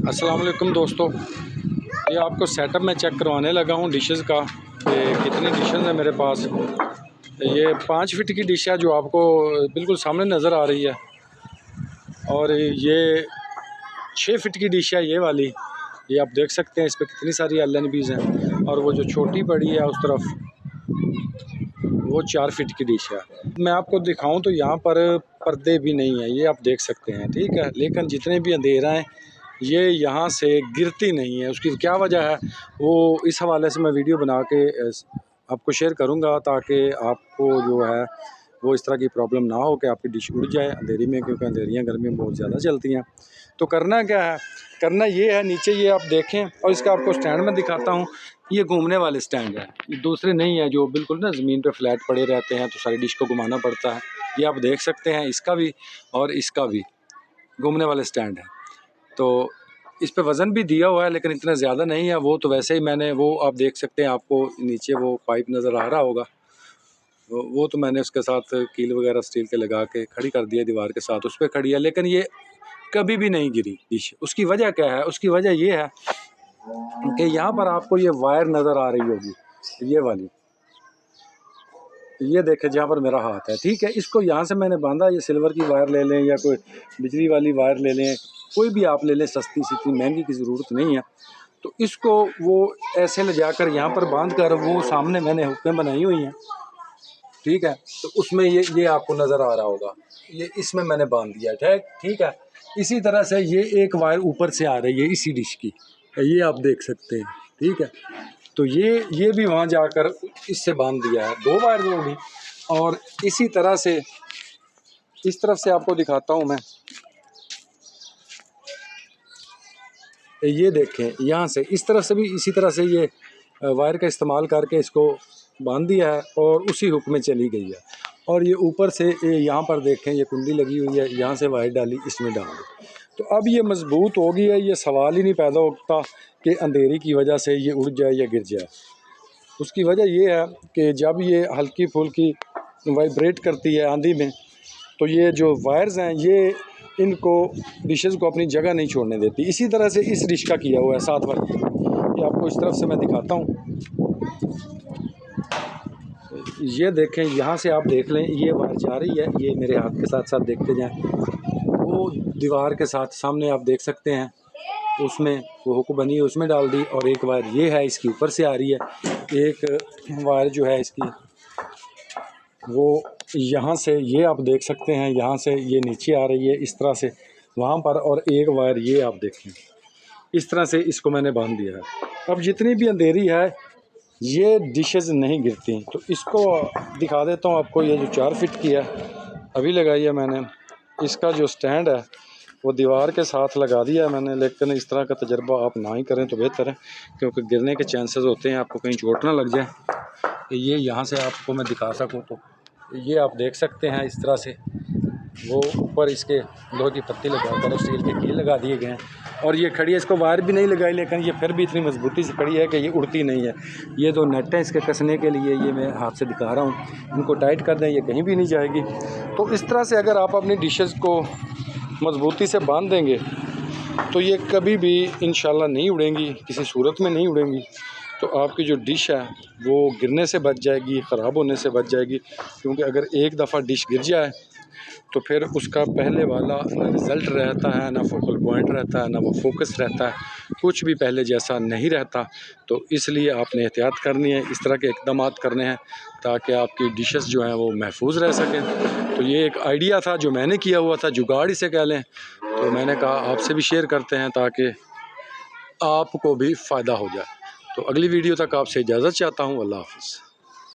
अस्सलाम वालेकुम दोस्तों, ये आपको सेटअप में चेक करवाने लगा हूँ डिशेस का कि कितनी डिशेस हैं मेरे पास। ये 5 फीट की डिश है जो आपको बिल्कुल सामने नज़र आ रही है, और ये 6 फीट की डिश है ये वाली। ये आप देख सकते हैं इस पर कितनी सारी LNBs हैं, और वो जो छोटी पड़ी है उस तरफ वो 4 फीट की डिश है। मैं आपको दिखाऊं तो यहाँ पर पर्दे भी नहीं है, ये आप देख सकते हैं, ठीक है। लेकिन जितने भी अंधेरा हैं ये यहाँ से गिरती नहीं है। उसकी क्या वजह है वो इस हवाले से मैं वीडियो बना के आपको शेयर करूँगा, ताकि आपको जो है वो इस तरह की प्रॉब्लम ना हो कि आपकी डिश उड़ जाए अंधेरी में, क्योंकि अंधेरियाँ गर्मी में बहुत ज़्यादा चलती हैं। तो करना क्या है, करना ये है, नीचे ये आप देखें, और इसका आपको स्टैंड में दिखाता हूँ। ये घूमने वाले स्टैंड है, ये दूसरे नहीं है जो बिल्कुल ना ज़मीन पे फ्लैट पड़े रहते हैं, तो सारी डिश को घुमाना पड़ता है। ये आप देख सकते हैं, इसका भी और इसका भी घूमने वाले स्टैंड है। तो इस पे वज़न भी दिया हुआ है, लेकिन इतना ज़्यादा नहीं है। वो तो वैसे ही मैंने वो आप देख सकते हैं, आपको नीचे वो पाइप नज़र आ रहा होगा, वो तो मैंने उसके साथ कील वगैरह स्टील के लगा के खड़ी कर दिया, दीवार के साथ उस पर खड़ी है। लेकिन ये कभी भी नहीं गिरी डिश। उसकी वजह क्या है? उसकी वजह ये है कि यहाँ पर आपको ये वायर नज़र आ रही होगी, ये वाली, ये देखें जहाँ पर मेरा हाथ है, ठीक है। इसको यहाँ से मैंने बांधा। ये सिल्वर की वायर ले लें या कोई बिजली वाली वायर ले लें, कोई भी आप ले लें, सस्ती सी, इतनी महंगी की ज़रूरत नहीं है। तो इसको वो ऐसे ले जाकर यहाँ पर बांध कर, वो सामने मैंने हुक्कें बनाई हुई हैं, ठीक है। तो उसमें ये आपको नज़र आ रहा होगा, ये इसमें मैंने बांध दिया है, ठीक है। इसी तरह से ये एक वायर ऊपर से आ रही है इसी डिश की, ये आप देख सकते हैं, ठीक है। तो ये भी वहाँ जाकर इससे बांध दिया है, 2 वायर होगी। और इसी तरह से इस तरफ से आपको दिखाता हूँ मैं, ये देखें यहाँ से इस तरफ से भी इसी तरह से ये वायर का इस्तेमाल करके इसको बांध दिया है, और उसी हुक में चली गई है। और ये ऊपर से यहाँ पर देखें, ये कुंडी लगी हुई है, यहाँ से वायर डाली, इसमें डाल दी। तो अब ये मजबूत हो गई है। ये सवाल ही नहीं पैदा होता कि अंधेरी की वजह से ये उड़ जाए या गिर जाए। उसकी वजह ये है कि जब ये हल्की फुल्की वाइब्रेट करती है आंधी में, तो ये जो वायर्स हैं ये इनको डिशेस को अपनी जगह नहीं छोड़ने देती। इसी तरह से इस डिश का किया हुआ है 7 वायर। ये आपको इस तरफ से मैं दिखाता हूँ, ये देखें, यहाँ से आप देख लें, ये वायर जा रही है, ये मेरे हाथ के साथ साथ देखते जाएं। वो दीवार के साथ सामने आप देख सकते हैं, उसमें वो हुक बनी है, उसमें डाल दी। और एक वायर ये है, इसकी ऊपर से आ रही है। एक वायर जो है इसकी, वो यहाँ से, ये आप देख सकते हैं, यहाँ से ये नीचे आ रही है इस तरह से वहाँ पर। और एक वायर ये आप देखें, इस तरह से इसको मैंने बांध दिया है। अब जितनी भी अंधेरी है ये डिशेस नहीं गिरती। तो इसको दिखा देता हूँ आपको। ये जो 4 फीट की है अभी लगाई है मैंने, इसका जो स्टैंड है वो दीवार के साथ लगा दिया है मैंने। लेकिन इस तरह का तजर्बा आप ना ही करें तो बेहतर है, क्योंकि गिरने के चांसेस होते हैं, आपको कहीं चोट ना लग जाए। ये यहाँ से आपको मैं दिखा सकूँ तो ये आप देख सकते हैं, इस तरह से वो ऊपर इसके लोहे की पत्ती लगाकर स्टील के कील लगा दिए गए हैं। और ये खड़ी है, इसको वायर भी नहीं लगाई, लेकिन ये फिर भी इतनी मजबूती से खड़ी है कि ये उड़ती नहीं है। ये जो नट है इसके कसने के लिए, ये मैं हाथ से दिखा रहा हूँ, इनको टाइट कर दें, ये कहीं भी नहीं जाएगी। तो इस तरह से अगर आप अपनी डिशेस को मजबूती से बांध देंगे तो ये कभी भी इंशाल्लाह नहीं उड़ेंगी, किसी सूरत में नहीं उड़ेंगी। तो आपकी जो डिश है वो गिरने से बच जाएगी, ख़राब होने से बच जाएगी। क्योंकि अगर एक दफ़ा डिश गिर जाए तो फिर उसका पहले वाला ना रिज़ल्ट रहता है, ना फोकल पॉइंट रहता है, ना वो फोकस रहता है, कुछ भी पहले जैसा नहीं रहता। तो इसलिए आपने एहतियात करनी है, इस तरह के इक़दाम करने हैं ताकि आपकी डिशेस जो हैं वो महफूज रह सकें। तो ये एक आइडिया था जो मैंने किया हुआ था, जुगाड़ इसे कह लें। तो मैंने कहा आपसे भी शेयर करते हैं ताकि आपको भी फ़ायदा हो जाए। तो अगली वीडियो तक आपसे इजाज़त चाहता हूँ। अल्लाह हाफ़िज़।